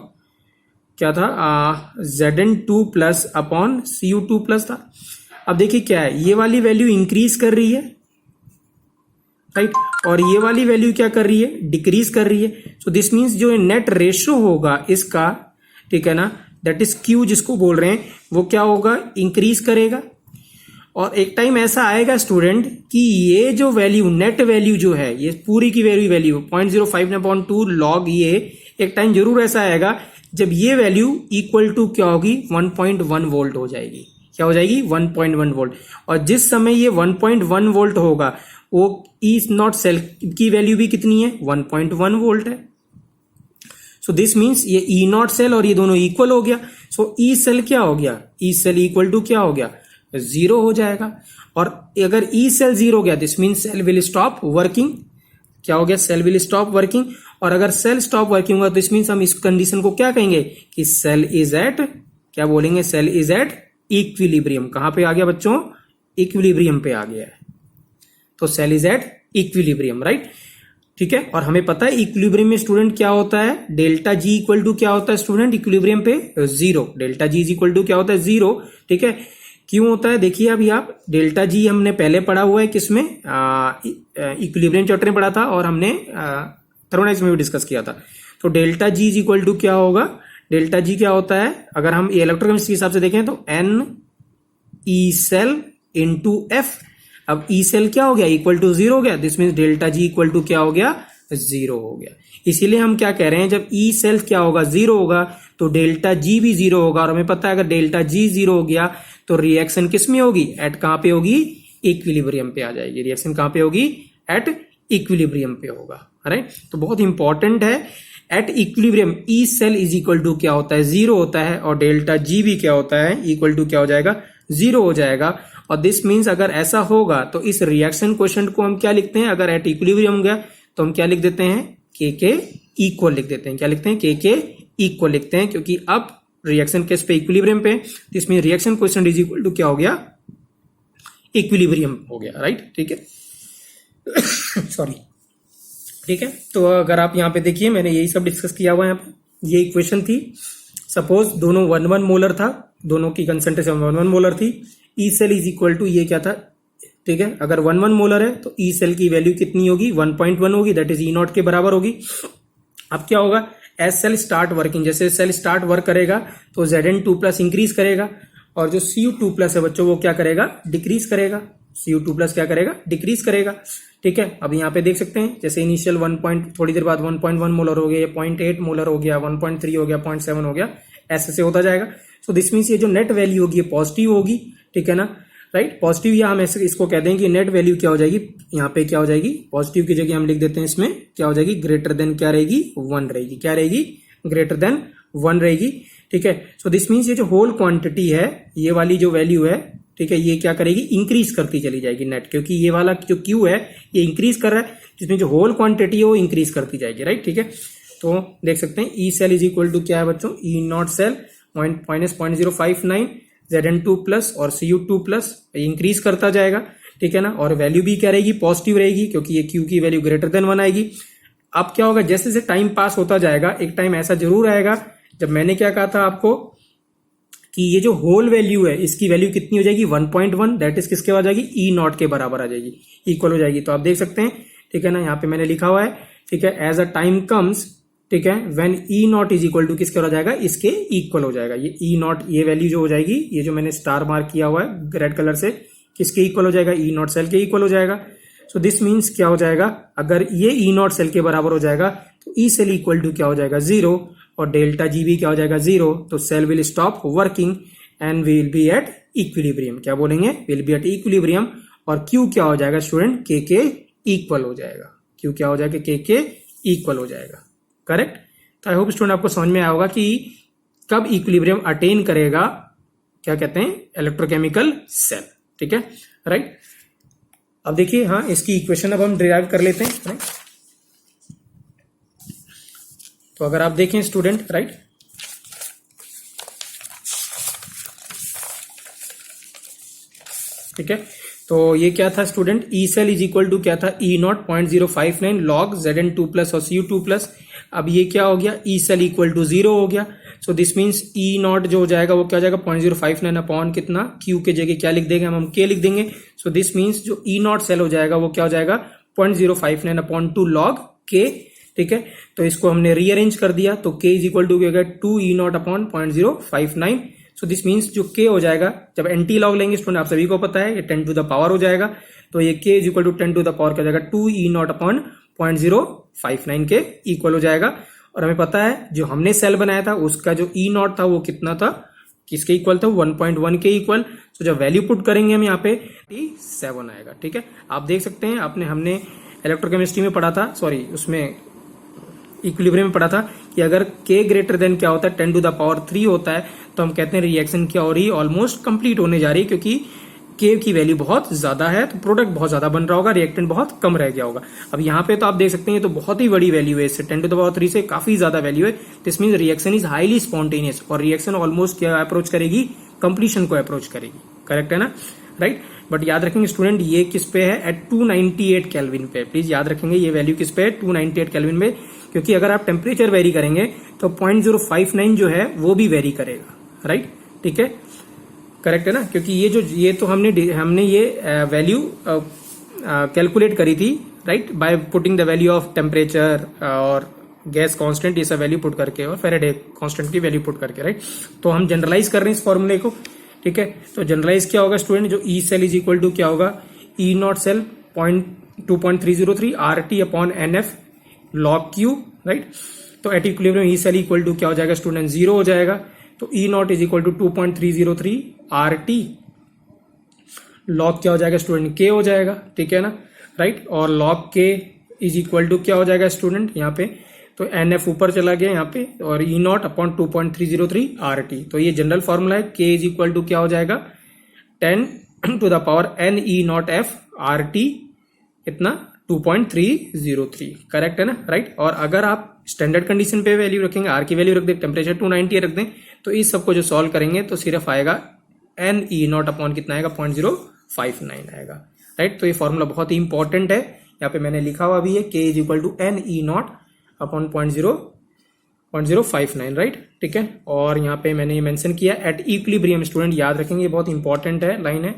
क्या था, Zn2 plus upon Cu2 plus था। अब देखिए क्या है, ये वाली वैल्यू इंक्रीज कर रही है राइट, और ये वाली वैल्यू क्या कर रही है, डिक्रीज कर रही है। सो दिस मीन्स जो नेट रेशियो होगा इसका, ठीक है ना, दैट इज Q जिसको बोल रहे हैं, वो क्या होगा, इंक्रीज करेगा। और एक टाइम ऐसा आएगा स्टूडेंट कि ये जो वैल्यू, नेट वैल्यू जो है, ये पूरी की वैल्यू 0.05/2 लॉग, ये एक टाइम जरूर ऐसा आएगा जब ये वैल्यू इक्वल टू क्या होगी, 1.1 वोल्ट हो जाएगी। क्या हो जाएगी, 1.1 वोल्ट। और जिस समय ये 1.1 वोल्ट होगा, वो ई नॉट सेल की वैल्यू भी कितनी है, 1.1 वोल्ट है। सो दिस मीन्स ये ई नॉट सेल और ये दोनों इक्वल हो गया। सो ई सेल क्या हो गया, ई सेल इक्वल टू क्या हो गया, 0 हो जाएगा। और अगर ई सेल 0 हो गया, this means cell will stop working. क्या हो गया, सेल विल स्टॉप वर्किंग। और अगर सेल स्टॉप वर्किंग होगा, दिस मीन्स हम इस कंडीशन को क्या कहेंगे कि सेल इज एट, क्या बोलेंगे, सेल इज एट इक्विलिब्रियम। कहां पे आ गया बच्चों, इक्विलिब्रियम पे आ गया है। तो cell is at equilibrium right, ठीक है। और हमें पता है इक्विलिब्रियम में स्टूडेंट क्या होता है, डेल्टा जी इक्वल टू क्या होता है स्टूडेंट, इक्विलिब्रियम पे 0। Delta G is equal to क्या होता है, 0, ठीक है। क्यों होता है, देखिए अभी आप, डेल्टा जी हमने पहले पढ़ा हुआ है किसमें, इक्विलिब्रियम चैप्टर में पढ़ा था, और हमने थर्मोडायनेमिक्स में भी डिस्कस किया था। तो delta G is equal to क्या होगा, डेल्टा जी क्या होता है, अगर हम इलेक्ट्रोकेमिस्ट्री के हिसाब से देखें तो N E cell into F. अब ई सेल क्या हो गया, इक्वल टू 0 हो गया, this means delta G equal to क्या हो गया, 0 हो गया। इसीलिए हम क्या कह रहे हैं, जब ई सेल क्या होगा, 0 होगा, तो डेल्टा जी भी 0 होगा। और हमें पता है अगर डेल्टा जी 0 हो गया तो रिएक्शन किस में होगी, एट कहां पे होगी, इक्विलिब्रियम पे आ जाएगी। रिएक्शन कहां पे होगी, एट इक्विलिब्रियम पे होगा राइट। तो बहुत इंपॉर्टेंट है, at equilibrium E cell is equal to क्या होता है, 0 होता है, और डेल्टा जी भी क्या होता है, इक्वल टू क्या हो जाएगा, 0 हो जाएगा। और दिस मीन्स अगर ऐसा होगा तो इस रिएक्शन क्वेश्चन को हम क्या लिखते हैं, अगर एट इक्विलिब्रियम गया तो हम क्या लिख देते हैं, के इक्वल लिख देते हैं। क्या लिखते हैं, के इक्वल लिखते हैं, क्योंकि अब रिएक्शन केस पे इक्विलिब्रियम पे, this mean reaction question is equal to क्या हो गया, इक्विलिब्रियम हो गया राइट, ठीक है। सॉरी ठीक है। तो अगर आप यहाँ पे देखिए मैंने यही सब डिस्कस किया हुआ है यहाँ पे। ये इक्वेशन थी, सपोज दोनों 1 1 मोलर था, दोनों की कंसेंट्रेशन 1 1 मोलर थी। E cell is equal to ये क्या था, ठीक है, अगर 1 1 मोलर है तो ई सेल की वैल्यू कितनी होगी, 1.1 होगी, दैट इज ई नॉट के बराबर होगी। अब क्या होगा, एज सेल स्टार्ट वर्किंग, जैसे सेल स्टार्ट वर्क करेगा तो Zn2+ इंक्रीज करेगा, और जो Cu2+ है बच्चों वो क्या करेगा, डिक्रीज करेगा। Cu2+ क्या करेगा, डिक्रीज करेगा। ठीक है, अब यहाँ पे देख सकते हैं जैसे इनिशियल 1 थोड़ी देर बाद 1.1 मोलर हो गया, 0.8 मोलर हो गया, 1.3 हो गया, 0.7 हो गया, ऐसे से होता जाएगा। सो दिस मीन्स ये जो नेट वैल्यू होगी ये पॉजिटिव होगी, ठीक है ना, राइट। पॉजिटिव या हम ऐसे इसको कह दें कि नेट वैल्यू क्या हो जाएगी, यहाँ पे क्या हो जाएगी, पॉजिटिव की जगह हम लिख देते हैं इसमें क्या हो जाएगी, ग्रेटर देन क्या रहेगी, 1 रहेगी। क्या रहेगी, ग्रेटर देन 1 रहेगी। ठीक है, सो दिस मीन्स ये जो होल क्वांटिटी है, ये वाली जो वैल्यू है, ठीक है, ये क्या करेगी, इंक्रीज करती चली जाएगी नेट, क्योंकि ये वाला जो क्यू है ये इंक्रीज कर रहा है, जिसमें जो होल क्वांटिटी है वो इंक्रीज करती जाएगी, राइट। ठीक है, तो देख सकते हैं E cell is equal to क्या है बच्चों, ई नॉट सेल माइनस 0.059 Zn2+ और Cu2+ इंक्रीज करता जाएगा, ठीक है ना, और वैल्यू भी क्या रहेगी, पॉजिटिव रहेगी, क्योंकि ये Q की वैल्यू ग्रेटर देन 1 आएगी। अब क्या होगा, जैसे जैसे टाइम पास होता जाएगा, एक टाइम ऐसा जरूर आएगा जब मैंने क्या कहा था आपको कि ये जो होल वैल्यू है इसकी वैल्यू कितनी हो जाएगी, 1.1, दैट इज किसके बाद जाएगी, ई नॉट के बराबर आ जाएगी, इक्वल हो जाएगी। तो आप देख सकते हैं, ठीक है ना, यहाँ पे मैंने लिखा हुआ है, ठीक है, एज अ टाइम कम्स, ठीक है, when E naught is equal to किसके हो जाएगा, इसके इक्वल हो जाएगा। ये ई नॉट, ये वैल्यू जो हो जाएगी, ये जो मैंने स्टार मार्क किया हुआ है रेड कलर से, किसके इक्वल हो जाएगा, ई नॉट सेल के इक्वल हो जाएगा। सो दिस मीन्स क्या हो जाएगा, अगर ये ई नॉट सेल के बराबर हो जाएगा तो ई सेल इक्वल टू क्या हो जाएगा, 0, और डेल्टा जी भी क्या हो जाएगा, 0। तो cell will stop working and will be at equilibrium. क्या बोलेंगे, विल बी एट इक्विलिब्रियम। और क्यू क्या हो जाएगा स्टूडेंट, के इक्वल हो जाएगा। क्यू क्या हो जाएगा, के इक्वल हो जाएगा, करेक्ट। तो आई होप स्टूडेंट आपको समझ में आया होगा कि कब इक्विलिब्रियम अटेन करेगा, क्या कहते हैं, इलेक्ट्रोकेमिकल सेल, ठीक है, राइट। अब देखिए, हाँ, इसकी इक्वेशन अब हम डिराइव कर लेते हैं, राइट। तो अगर आप देखें स्टूडेंट, राइट, ठीक है, तो ये क्या था student, E cell is equal to क्या था, ई नॉट 0.059 लॉग Zn2+ और Cu2+। अब ये क्या हो गया, ई सेल इक्वल टू 0 हो गया। सो दिस मीन्स ई नॉट जो हो जाएगा वो क्या हो जाएगा, 0.059 अपॉन कितना, क्यू के जगह क्या लिख देंगे हम के लिख देंगे। सो दिस मीन्स जो ई नॉट सेल हो जाएगा वो क्या हो जाएगा, 0.059 अपॉन 2 लॉग के, ठीक है। तो इसको हमने रीअरेंज कर दिया, तो के इज इक्वल टू क्या हो गया, 2 E naught upon 0.059। So this means जो के हो जाएगा, जब एंटी लॉग लेंगे स्टूडेंट आप सभी को पता है ये 10 टू द पावर हो जाएगा, तो ये K is equal to 10 to the power क्या हो जाएगा, 2 ई नॉट अपॉन 0.059 के इक्वल हो जाएगा। और हमें पता है जो हमने सेल बनाया था उसका जो ई नॉट था वो कितना था, किसके इक्वल था, 1.1 के इक्वल। तो जब वैल्यू पुट करेंगे हम यहाँ पे 7 आएगा, ठीक है। आप देख सकते हैं, हमने इलेक्ट्रोकेमिस्ट्री में पढ़ा था, सॉरी उसमें इक्विलिब्रियम में पढ़ा था कि अगर के ग्रेटर देन क्या होता है, 10 टू द पावर 3 होता है, तो हम कहते हैं रिएक्शन क्या हो रही है, ऑलमोस्ट कंप्लीट होने जा रही है, क्योंकि के की वैल्यू बहुत ज्यादा है तो प्रोडक्ट बहुत ज्यादा बन रहा होगा, रिएक्टेंट बहुत कम रह गया होगा। अब यहाँ पे तो आप देख सकते हैं तो बहुत ही बड़ी वैल्यू है, इससे 10 टू द पावर 3 से काफी ज्यादा वैल्यू है। This means reaction is highly spontaneous, और रिएक्शन ऑलमोस्ट क्या अप्रोच करेगी, कंप्लीशन को अप्रोच करेगी, करेक्ट है ना, राइट। बट याद रखेंगे स्टूडेंट ये किस पे है, एट 298 केल्विन पे, प्लीज याद रखेंगे ये वैल्यू किस पे है, 298 केल्विन में, क्योंकि अगर आप टेम्परेचर वेरी करेंगे तो 0.059 जो है वो भी वेरी करेगा, राइट, ठीक है, करेक्ट है ना, क्योंकि ये तो हमने ये वैल्यू कैलकुलेट करी थी, right, by putting the value of temperature और गैस कांस्टेंट, ये सब वैल्यू पुट करके, और फेरेडे कांस्टेंट की वैल्यू पुट करके, राइट। तो हम जनरलाइज कर रहे हैं इस फॉर्मूले को, ठीक है। तो जनरलाइज क्या होगा स्टूडेंट, जो E cell is equal to क्या होगा, E naught cell 2.303 RT upon NF log Q, right. तो at equilibrium E cell equal to क्या हो जाएगा स्टूडेंट, 0 हो जाएगा। तो E naught is equal to 2.303 RT log क्या हो जाएगा स्टूडेंट, के हो जाएगा, ठीक है ना, राइट। और लॉग के इज इक्वल टू क्या हो जाएगा स्टूडेंट यहाँ पे, तो NF ऊपर चला गया यहाँ पे, और ई नॉट अपॉन 2.303 RT। तो ये जनरल फॉर्मूला है, के इज इक्वल टू क्या हो जाएगा, 10 to the power N E naught F RT इतना 2.303, करेक्ट है ना, राइट। और अगर आप स्टैंडर्ड कंडीशन पे वैल्यू रखेंगे, आर की वैल्यू रख दें, टेम्परेचर 290 रख दें, तो इस सबको जो सॉल्व करेंगे तो सिर्फ आएगा N E नॉट अपॉन कितना आएगा, 0.059 आएगा, राइट। तो ये फॉर्मूला बहुत ही इंपॉर्टेंट है, यहाँ पे मैंने लिखा हुआ भी है K is equal to N E naught upon 0.059, right, ठीक है। और यहाँ पे मैंने ये मेंशन किया एट इक्विलिब्रियम, स्टूडेंट याद रखेंगे, बहुत इंपॉर्टेंट है लाइन है,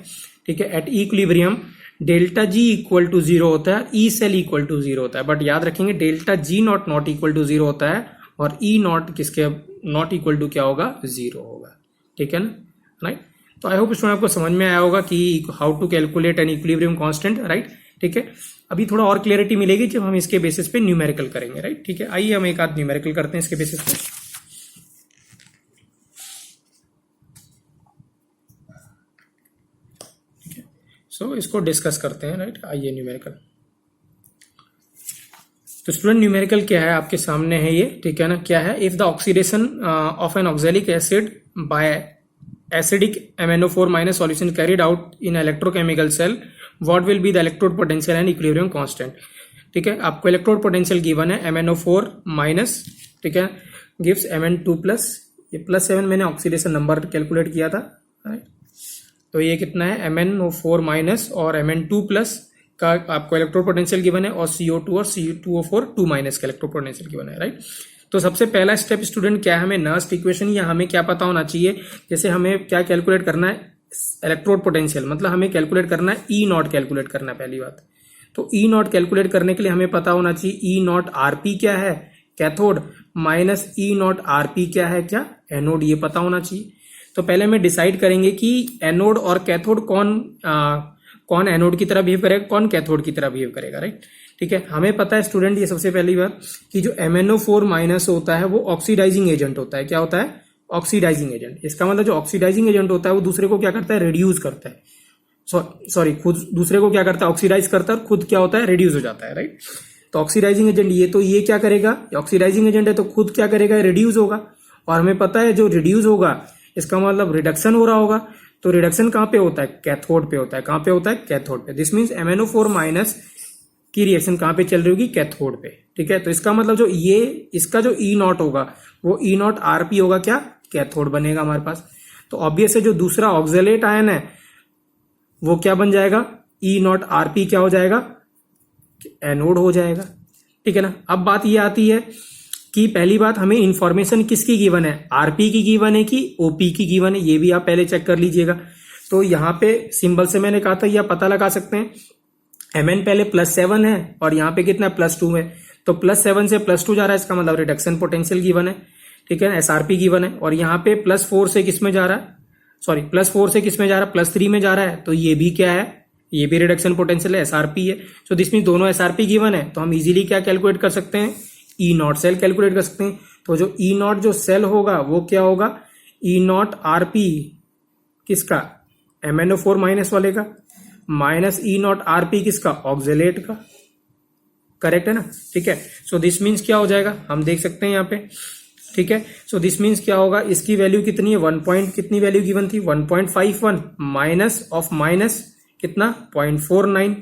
ठीक है। At equilibrium delta G equal to 0 होता है, ई सेल इक्वल टू 0 होता है, बट याद रखेंगे delta G not equal to 0 होता है और ई नॉट किसके नॉट इक्वल टू क्या होगा, 0 होगा, ठीक है ना, राइट। तो आई होप स्टूडेंट आपको समझ में आया होगा कि how to calculate an equilibrium constant, right, ठीक है। अभी थोड़ा और क्लियरिटी मिलेगी जब हम इसके बेसिस पे न्यूमेरिकल करेंगे, राइट, ठीक है। आइए हम एक आध न्यूमेरिकल करते हैं इसके बेसिस पे। ठीक है, सो इसको डिस्कस करते हैं, राइट। आइए न्यूमेरिकल, तो स्टूडेंट न्यूमेरिकल क्या है आपके सामने है ये, ठीक है ना। क्या है, if the oxidation of an oxalic acid by acidic MnO4 minus solution carried out in electrochemical cell, what will be the electrode potential and equilibrium constant. ठीक है, आपको इलेक्ट्रोड पोटेंशियल गिवन है MnO4 माइनस, ठीक है, gives Mn2 plus, ये +7 मैंने oxidation number calculate किया था, राइट। तो ये कितना है MnO4 माइनस और Mn2 प्लस का आपको इलेक्ट्रोड पोटेंशियल गिवन है और CO2 और C2O4 2 माइनस का इलेक्ट्रोड पोटेंशियल गिवन है, राइट। तो सबसे पहला स्टेप स्टूडेंट क्या है, हमें नर्स्ट इक्वेशन या हमें क्या पता होना चाहिए, जैसे हमें क्या कैलकुलेट करना है, इलेक्ट्रोड पोटेंशियल, मतलब हमें कैलकुलेट करना है ई नॉट कैलकुलेट करना है पहली बात। तो ई नॉट कैलकुलेट करने के लिए हमें पता होना चाहिए ई नॉट आरपी क्या है cathode minus E not RP क्या है क्या एनोड, ये पता होना चाहिए। तो पहले हमें डिसाइड करेंगे कि एनोड और कैथोड कौन एनोड की तरह बिहेव करेगा, कौन कैथोड की तरह बिहेव करेगा, राइट। ठीक है, हमें पता है स्टूडेंट ये सबसे पहली बात कि जो MnO4 माइनस होता है वो ऑक्सीडाइजिंग एजेंट होता है। क्या होता है, ऑक्सीडाइजिंग एजेंट। इसका मतलब जो ऑक्सीडाइजिंग एजेंट होता है वो दूसरे को क्या करता है, रिड्यूस करता है, सॉरी खुद दूसरे को क्या करता है, ऑक्सीडाइज करता है और खुद क्या होता है, रिड्यूस हो जाता है, राइट। तो ऑक्सीडाइजिंग एजेंट ये, तो ये क्या करेगा, ऑक्सीडाइजिंग एजेंट है तो खुद क्या करेगा, रिड्यूस होगा। और हमें पता है जो रिड्यूस होगा इसका मतलब रिडक्शन हो रहा होगा। तो रिडक्शन कहां पे होता है, कैथोड पे होता है। कहां पे होता है, कैथोड पे। दिस मींस MnO4 माइनस की रिएक्शन कहां पे चल रही होगी, कैथोड पे। ठीक है, तो इसका मतलब जो ये इसका जो ई नॉट होगा वो ई नॉट आरपी होगा, क्या कैथोड बनेगा हमारे पास। तो ऑब्वियस है जो दूसरा ऑक्सलेट आयन है वो क्या बन जाएगा, ई नॉट आरपी क्या हो जाएगा, एनोड हो जाएगा। ठीक है ना। अब बात ये आती है कि पहली बात हमें इंफॉर्मेशन किसकी गिवन है, आरपी की गिवन है कि ओपी की गिवन है, ये भी आप पहले चेक कर लीजिएगा। तो यहां पे सिंबल से मैंने कहा था यह पता लगा सकते हैं, Mn पहले +7 है और यहाँ पे कितना +2 है, तो +7 से +2 जा रहा है, इसका मतलब रिडक्शन पोटेंशियल गिवन है। ठीक है, SRP गिवन है। और यहाँ पे +4 से किस में जा रहा है, सॉरी +4 से किस में जा रहा है, +3 में जा रहा है। तो ये भी क्या है, ये भी रिडक्शन पोटेंशियल है, SRP है। सो दिस मीन दोनों SRP गिवन है, तो हम इजीली क्या कैलकुलेट कर सकते हैं, ई नॉट सेल कैलकुलेट कर सकते हैं। तो जो ई नॉट जो सेल होगा वो क्या होगा, ई नॉट आरपी किसका, MnO4 माइनस वाले का, माइनस ई नॉट आरपी किसका, ऑक्सलेट का। करेक्ट है ना। ठीक है, सो दिस मीन्स क्या हो जाएगा, हम देख सकते हैं यहाँ पे। ठीक है, सो दिस मीन्स क्या होगा, इसकी वैल्यू कितनी है, 1 पॉइंट कितनी वैल्यू गिवन थी, 1.51 माइनस ऑफ माइनस कितना 0.49।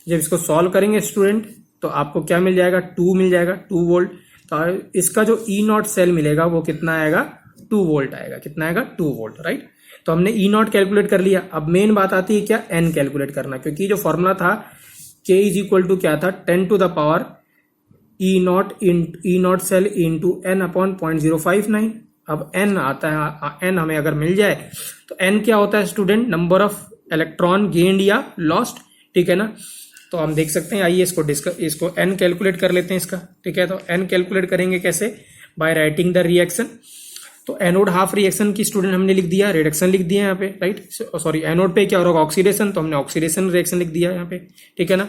जब इसको सॉल्व करेंगे स्टूडेंट तो आपको क्या मिल जाएगा, 2 मिल जाएगा, 2 वोल्ट। तो इसका जो ई नॉट सेल मिलेगा वो कितना आएगा, 2 वोल्ट आएगा। कितना आएगा, 2 वोल्ट, राइट। तो हमने ई नॉट कैलकुलेट कर लिया। अब मेन बात आती है क्या, एन कैलकुलेट करना, क्योंकि जो फॉर्मूला था K इज इक्वल टू क्या था, 10 to the power E naught cell into N upon 0.059। अब एन आता है, एन हमें अगर मिल जाए तो एन क्या होता है student, number of electron gained या लॉस्ट। ठीक है ना। तो हम देख सकते हैं, आइए इसको एन कैलकुलेट कर लेते हैं इसका। ठीक है, तो एन कैलकुलेट करेंगे कैसे, बाय राइटिंग द रिएक्शन। तो एनोड हाफ रिएक्शन की स्टूडेंट हमने लिख दिया, रिडक्शन लिख दिया यहाँ पे, राइट। सॉरी एनोड पे क्या हो रहा है, ऑक्सीडेशन, तो हमने ऑक्सीडेशन रिएक्शन लिख दिया यहाँ पे। ठीक है ना।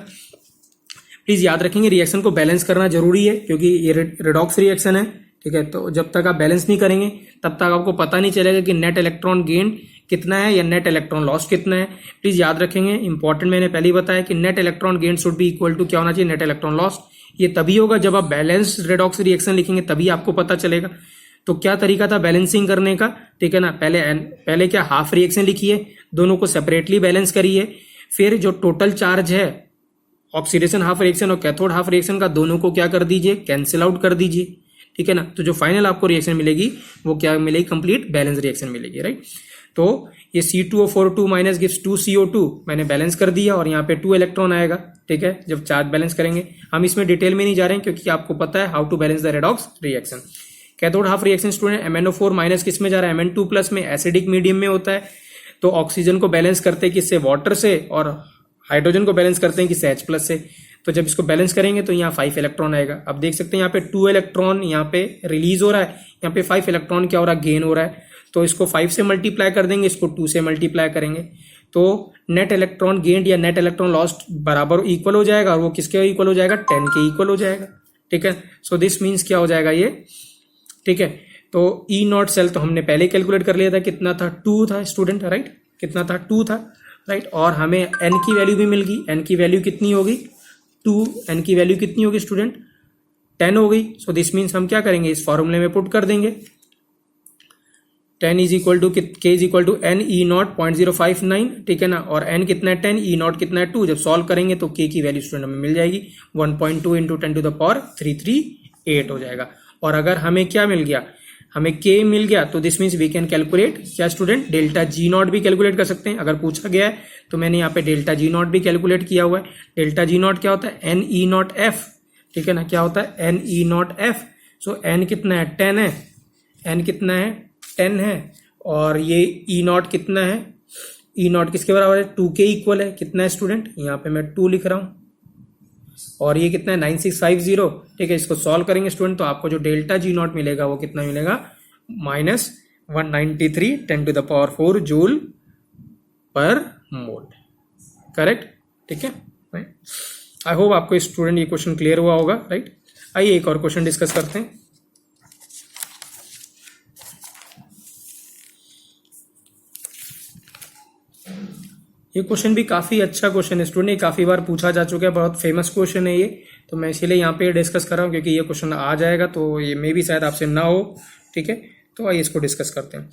प्लीज याद रखेंगे रिएक्शन को बैलेंस करना जरूरी है, क्योंकि ये रिडॉक्स रिएक्शन है। ठीक है, तो जब तक आप बैलेंस नहीं करेंगे तब तक आपको पता नहीं चलेगा कि नेट इलेक्ट्रॉन गेन कितना है या नेट इलेक्ट्रॉन लॉस कितना है। प्लीज याद रखेंगे, इंपॉर्टेंट मैंने पहले ही बताया कि net electron gain should be equal to क्या होना चाहिए, नेट इलेक्ट्रॉन लॉस। ये तभी होगा जब आप बैलेंस रिडॉक्स रिएक्शन लिखेंगे, तभी आपको पता चलेगा। तो क्या तरीका था बैलेंसिंग करने का, ठीक है ना। पहले क्या हाफ रिएक्शन लिखिए, दोनों को सेपरेटली बैलेंस करिए, फिर जो टोटल चार्ज है ऑक्सीडेशन हाफ रिएक्शन और कैथोड हाफ रिएक्शन का, दोनों को क्या कर दीजिए, कैंसिल आउट कर दीजिए। ठीक है ना। तो जो फाइनल आपको रिएक्शन मिलेगी वो क्या मिलेगी, कंप्लीट बैलेंस रिएक्शन मिलेगी, राइट। तो ये C2O4 माइनस गिव्स 2CO2, मैंने बैलेंस कर दिया और यहाँ पे 2 इलेक्ट्रॉन आएगा, ठीक है, जब चार्ज बैलेंस करेंगे। हम इसमें डिटेल में नहीं जा रहे हैं क्योंकि आपको पता है how to balance the redox reaction. Cathode half reaction student, MnO4 minus किस में जा रहा है, Mn2 प्लस में, एसिडिक मीडियम में होता है। तो ऑक्सीजन को बैलेंस करते हैं किससे, वाटर से, और हाइड्रोजन को बैलेंस करते हैं किससे, H प्लस से। तो जब इसको बैलेंस करेंगे तो यहाँ 5 इलेक्ट्रॉन आएगा। अब देख सकते हैं यहाँ पे 2 इलेक्ट्रॉन यहाँ पे रिलीज हो रहा है, यहाँ पे 5 इलेक्ट्रॉन क्या हो रहा है, गेन हो रहा है। तो इसको 5 से मल्टीप्लाई कर देंगे, इसको 2 से मल्टीप्लाई करेंगे, तो नेट इलेक्ट्रॉन गेन्ड या नेट इलेक्ट्रॉन लॉस्ट बराबर इक्वल हो जाएगा, और वो किसके इक्वल हो जाएगा, 10 के इक्वल हो जाएगा, ठीक है। सो दिस मीन्स क्या हो जाएगा ये, ठीक है। तो ई नॉट सेल तो हमने पहले कैलकुलेट कर लिया था, कितना था, 2 था स्टूडेंट, राइट, कितना था, 2 था, राइट। और हमें एन की वैल्यू भी मिल गई, एन की वैल्यू कितनी होगी, 2, एन की वैल्यू कितनी होगी स्टूडेंट, 10 हो गई। सो दिस मीन्स हम क्या करेंगे, इस फॉर्मूले में पुट कर देंगे, 10 is equal to K is equal to N E naught 0.059, ठीक है ना, और एन कितना है 10, ई नॉट कितना है 2। जब सॉल्व करेंगे तो के की वैल्यू स्टूडेंट हमें मिल जाएगी 1.2 इंटू 10⁻338 हो जाएगा। और अगर हमें क्या मिल गया, हमें के मिल गया, तो this means we can calculate क्या स्टूडेंट, डेल्टा जी नॉट भी कैलकुलेट कर सकते हैं। अगर पूछा गया है तो मैंने यहाँ पे डेल्टा जी नॉट भी कैलकुलेट किया हुआ है। डेल्टा जी नॉट क्या होता है, एन ई नॉट एफ, ठीक है ना, क्या होता है, n E naught F. So n कितना है, 10 है, एन कितना है, 10 है, और ये ई नॉट कितना है, ई नॉट किसके बराबर है, 2 के इक्वल है, कितना है स्टूडेंट, यहाँ पे मैं 2 लिख रहा हूं, और ये कितना है 9650, ठीक है। इसको सॉल्व करेंगे स्टूडेंट तो आपको जो डेल्टा जी नॉट मिलेगा वो कितना मिलेगा, -193 10⁻4 जूल पर मोल, करेक्ट, ठीक है, राइट। आई होप आपको स्टूडेंट ये क्वेश्चन क्लियर हुआ होगा, राइट। आइए एक और क्वेश्चन डिस्कस करते हैं। ये क्वेश्चन भी काफी अच्छा क्वेश्चन है स्टूडेंट, ये काफी बार पूछा जा चुका है, बहुत फेमस क्वेश्चन है ये, तो मैं इसीलिए यहाँ पे डिस्कस कर रहा हूँ क्योंकि ये क्वेश्चन आ जाएगा तो ये मे भी शायद आपसे ना हो, ठीक है। तो आइए इसको डिस्कस करते हैं।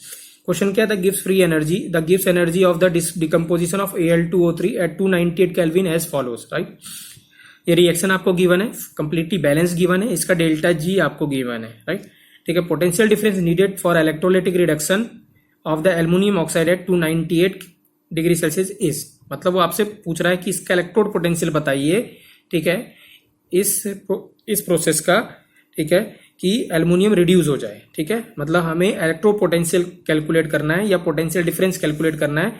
क्वेश्चन क्या था, गिव्स फ्री एनर्जी, द गिव्स energy of the decomposition of Al2O3 at 298 kelvin as follows, right. ये रिएक्शन आपको गिवन है, कंप्लीटली बैलेंस गिवन है, इसका डेल्टा जी आपको गिवन है, राइट, ठीक है। Potential difference needed for electrolytic reduction of the aluminium oxide at 298 degree Celsius is, मतलब वो आपसे पूछ रहा है कि इसका इलेक्ट्रोड पोटेंशियल बताइए, ठीक है, इस प्रोसेस का, ठीक है, कि एल्युमिनियम रिड्यूस हो जाए, ठीक है। मतलब हमें इलेक्ट्रोड पोटेंशियल कैलकुलेट करना है या पोटेंशियल डिफरेंस कैलकुलेट करना है,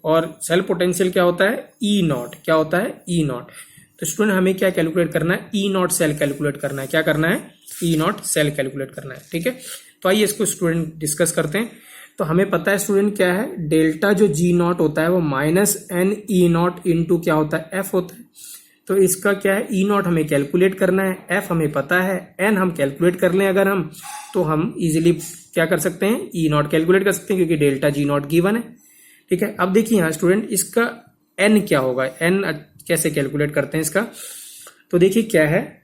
और सेल पोटेंशियल क्या होता है, ई नॉट, क्या होता है, ई नॉट। तो स्टूडेंट हमें क्या कैलकुलेट करना है, ई नॉट सेल कैलकुलेट करना है, क्या करना है, ई नॉट सेल कैलकुलेट करना है, ठीक है। तो आइए इसको स्टूडेंट डिस्कस करते हैं। तो हमें पता है स्टूडेंट क्या है, डेल्टा जो जी नॉट होता है वो -n ई नॉट इंटू क्या होता है, एफ होता है। तो इसका क्या है, ई नॉट हमें कैलकुलेट करना है, एफ हमें पता है, एन हम कैलकुलेट कर लें अगर हम, तो हम इजीली क्या कर सकते हैं, ई नॉट कैलकुलेट कर सकते हैं क्योंकि डेल्टा जी नॉट गिवन है, ठीक है। अब देखिए यहाँ स्टूडेंट इसका एन क्या होगा, एन कैसे कैलकुलेट करते हैं इसका, तो देखिए क्या है,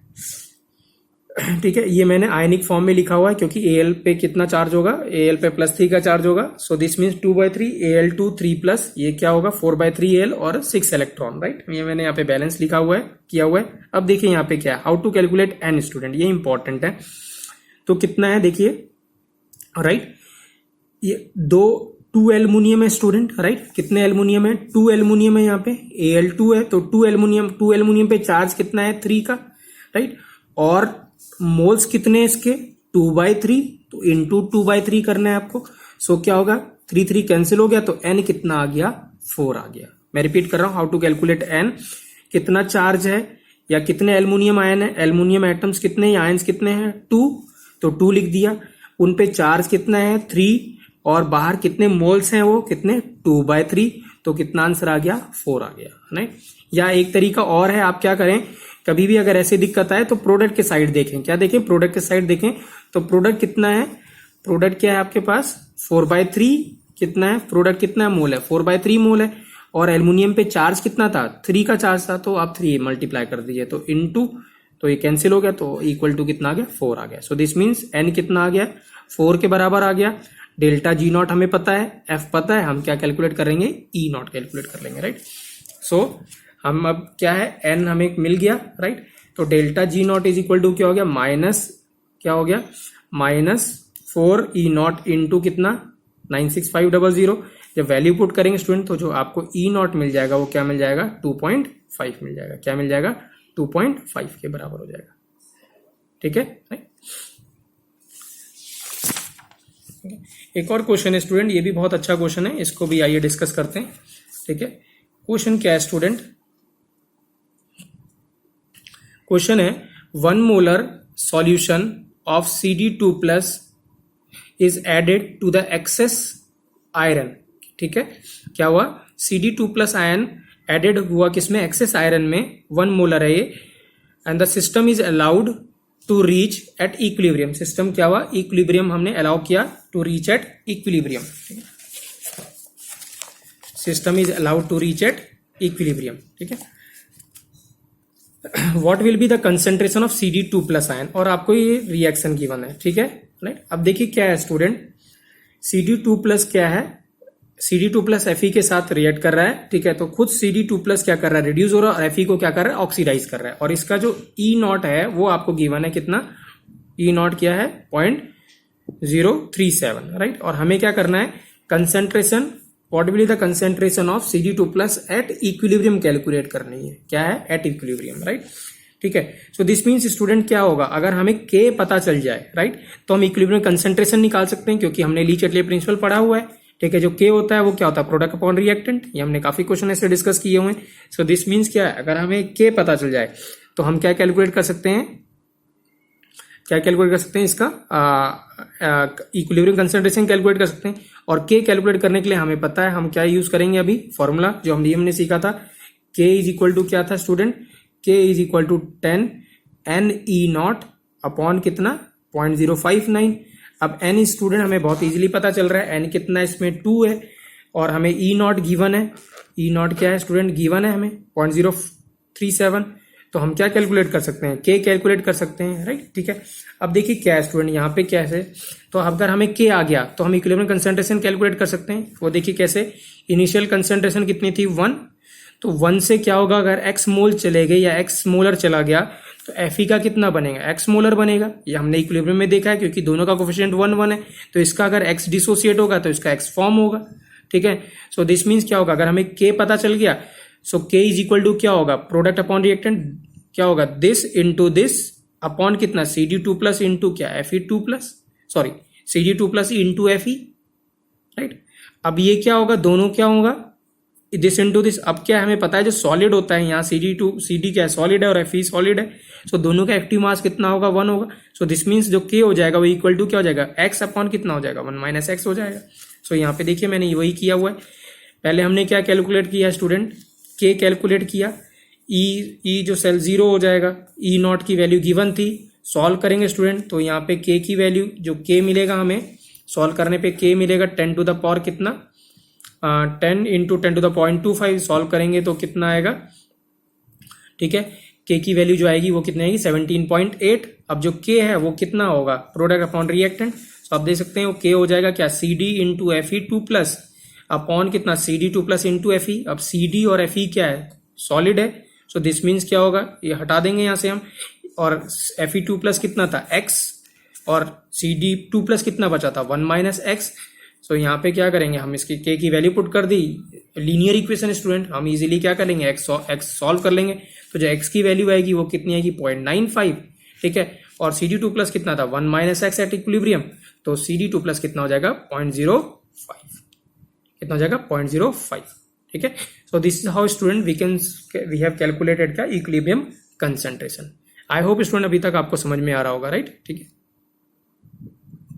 ठीक है, ये मैंने आयनिक फॉर्म में लिखा हुआ है क्योंकि Al पे कितना चार्ज होगा, Al पे +3 का चार्ज होगा। सो दिस मीन्स 2/3 Al2 3+, ये क्या होगा 4/3 Al और 6 इलेक्ट्रॉन, राइट। ये मैंने यहाँ पे बैलेंस लिखा हुआ है, किया हुआ है। अब देखिए यहाँ पे क्या है, how to calculate n student, ये इंपॉर्टेंट है। तो कितना है देखिए, राइट, ये 2 एल्युमिनियम है स्टूडेंट, राइट, कितने एल्युमिनियम है, 2 एल्युमिनियम है यहाँ पे, Al2 है तो 2 एल्युमिनियम पे चार्ज कितना है 3 का, राइट, और मोल्स कितने इसके 2/3, तो इंटू 2/3 करना है आपको। सो क्या होगा, 3 कैंसिल हो गया तो एन कितना आ गया, 4 आ गया। मैं रिपीट कर रहा हूं, हाउ टू कैलकुलेट एन, कितना चार्ज है या कितने एल्युमिनियम आयन है, एल्युमिनियम एटम्स कितने, आयन्स कितने हैं 2, तो 2 लिख दिया, उन पे चार्ज कितना है 3, और बाहर कितने मोल्स हैं वो कितने 2/3, तो कितना आंसर आ गया 4 आ गया, राइट। या एक तरीका और है, आप क्या करें, कभी भी अगर ऐसी दिक्कत आए तो प्रोडक्ट के साइड देखें, क्या देखें, प्रोडक्ट के साइड देखें, तो प्रोडक्ट कितना है, प्रोडक्ट क्या है आपके पास 4/3, कितना है प्रोडक्ट, कितना है मोल है 4/3 मोल है, और एल्युमिनियम पे चार्ज कितना था 3 का चार्ज था, तो आप 3 मल्टीप्लाई कर दीजिए, तो इनटू, तो ये कैंसिल हो गया, तो इक्वल टू कितना आ गया 4 आ गया। सो दिस मीन्स एन कितना आ गया 4 के बराबर आ गया। डेल्टा जी नॉट हमें पता है, एफ पता है, हम क्या कैलकुलेट करेंगे, ई नॉट कैलकुलेट कर लेंगे, राइट। सो हम अब क्या है, एन हमें मिल गया, राइट। तो delta G naught is equal to क्या हो गया, माइनस क्या हो गया, -4 ई नॉट इंटू कितना 96500। जब वैल्यू पुट करेंगे स्टूडेंट तो जो आपको ई नॉट मिल जाएगा वो क्या मिल जाएगा, 2.5 मिल जाएगा। क्या मिल जाएगा, 2.5 के बराबर हो जाएगा। ठीक है। एक और क्वेश्चन है स्टूडेंट, ये भी बहुत अच्छा क्वेश्चन है, इसको भी आइए डिस्कस करते हैं। ठीक है, क्वेश्चन क्या है स्टूडेंट, क्वेश्चन है 1 molar solution of CD2+ is added to the excess iron. ठीक है, क्या हुआ, CD2+ आयन एडेड हुआ किसमें, एक्सेस आयरन में, 1 मोलर है ये, and the system is allowed to reach at equilibrium. System क्या हुआ, इक्विलिब्रियम हमने अलाउ किया, to reach at equilibrium. System is allowed to reach at equilibrium. ठीक है, what will be the concentration of CD2+ ion, और आपको ये reaction given है। ठीक है, राइट। अब देखिए क्या है स्टूडेंट, CD2+ क्या है, CD2+ Fe के साथ रिएक्ट कर रहा है। ठीक है, तो खुद CD2+ क्या कर रहा है, रिड्यूस हो रहा है, और Fe को क्या कर रहा है, ऑक्सीडाइज कर रहा है। और इसका जो E नॉट है वो आपको गिवन है कितना, E नॉट क्या है, 0.037, राइट। और हमें क्या करना है, concentration, what will be the concentration of CD2+ at equilibrium calculate करनी है। क्या है, एट इक्विलिब्रियम, राइट। ठीक है, सो दिस मीन्स स्टूडेंट क्या होगा, अगर हमें K पता चल जाए, राइट, तो हम इक्विलिब्रियम कंसेंट्रेशन निकाल सकते हैं, क्योंकि हमने ली चैटले प्रिंसिपल पढ़ा हुआ है। ठीक है, जो K होता है वो क्या होता है, प्रोडक्ट अपॉन रिएक्टेंट। ये हमने काफी क्वेश्चन ऐसे डिस्कस किए हुए हैं। सो दिस मीन्स क्या है, अगर हमें K पता चल जाए तो हम क्या कैलकुलेट कर सकते हैं, क्या कैलकुलेट कर सकते हैं, इसका इक्विलिब्रियम कंसेंट्रेशन कैलकुलेट कर सकते हैं। और K कैलकुलेट करने के लिए हमें पता है हम क्या यूज करेंगे, अभी फॉर्मूला जो हमने सीखा था, K इज इक्वल टू क्या था student, K is equal to 10 NE naught upon कितना, 0.059। अब N स्टूडेंट हमें बहुत इजीली पता चल रहा है, N कितना है, इसमें 2 है, और हमें E नॉट गिवन है, E नॉट क्या है स्टूडेंट, गिवन है हमें 0.037। तो हम क्या कैलकुलेट कर सकते हैं, K कैलकुलेट कर सकते हैं, राइट। ठीक है, अब देखिए क्या है स्टूडेंट, यहाँ पे क्या है, तो अगर हमें K आ गया तो हम इक्विलिब्रियम कंसेंट्रेशन कैलकुलेट कर सकते हैं। वो देखिए कैसे, इनिशियल कंसेंट्रेशन कितनी थी, 1, तो 1 से क्या होगा, अगर x मोल चले गए या x मोलर चला गया तो Fe का कितना बनेगा, x मोलर बनेगा। ये हमने इक्विलिब्रियम में देखा है, क्योंकि दोनों का कोफिशिएंट 1 1 है, तो इसका अगर x डिसोसिएट होगा तो इसका x फॉर्म होगा। ठीक है, सो दिस मीन्स क्या होगा, अगर हमें K पता चल गया, सो K इज इक्वल टू क्या होगा, प्रोडक्ट अपॉन रिएक्टेंट क्या होगा, दिस इंटू दिस अपॉन कितना, CD2+ इंटू क्या, Fe2+, sorry CD2+ into Fe, right. अब ये क्या होगा, दोनों क्या होगा, दिस इंटू दिस। अब क्या हमें पता है, जो सॉलिड होता है यहाँ CD क्या है, सॉलिड है, और Fe सॉलिड है, सो दोनों का एक्टिव मास कितना होगा, 1 होगा। सो दिस मीन्स जो K हो जाएगा वो इक्वल टू क्या हो जाएगा, x अपॉन कितना हो जाएगा, 1 - x हो जाएगा। सो यहाँ पे देखिए मैंने वही किया हुआ है। पहले हमने क्या कैलकुलेट किया स्टूडेंट, K कैलकुलेट किया, E जो सेल 0 हो जाएगा, E नॉट की वैल्यू गिवन थी, सॉल्व करेंगे स्टूडेंट, तो यहाँ पे K की वैल्यू जो K मिलेगा हमें सॉल्व करने पे K मिलेगा 10 टू द पावर कितना, 10 इंटू 10 टू द 0.25, सॉल्व करेंगे तो कितना आएगा। ठीक है, K की वैल्यू जो आएगी वो कितनी आएगी, 17.8। अब जो K है वो कितना होगा, प्रोडक्ट अपॉन रिएक्टेंट, तो आप देख सकते हैं वो K हो जाएगा क्या, CD इंटू Fe2+ अपॉन कितना, CD2+ इंटू Fe। अब CD और Fe क्या है, सॉलिड है, सो दिस मीन्स क्या होगा, ये हटा देंगे यहाँ से हम, और Fe2+ कितना था, x, और CD2+ कितना बचा था, 1 - x। सो यहाँ पे क्या करेंगे, हम इसकी K की वैल्यू पुट कर दी, लीनियर इक्वेशन स्टूडेंट, हम इजीली क्या करेंगे, x सॉल्व कर लेंगे, तो जो x की वैल्यू आएगी वो कितनी आएगी, 0.95। ठीक है, और CD2+ कितना था, 1 - x एट इक्विलिब्रियम, तो CD2+ कितना हो जाएगा, 0.05, कितना हो जाएगा, 0.05। ठीक है, so this is how student we have calculated का equilibrium concentration. I hope student अभी तक आपको समझ में आ रहा होगा, राइट। ठीक है।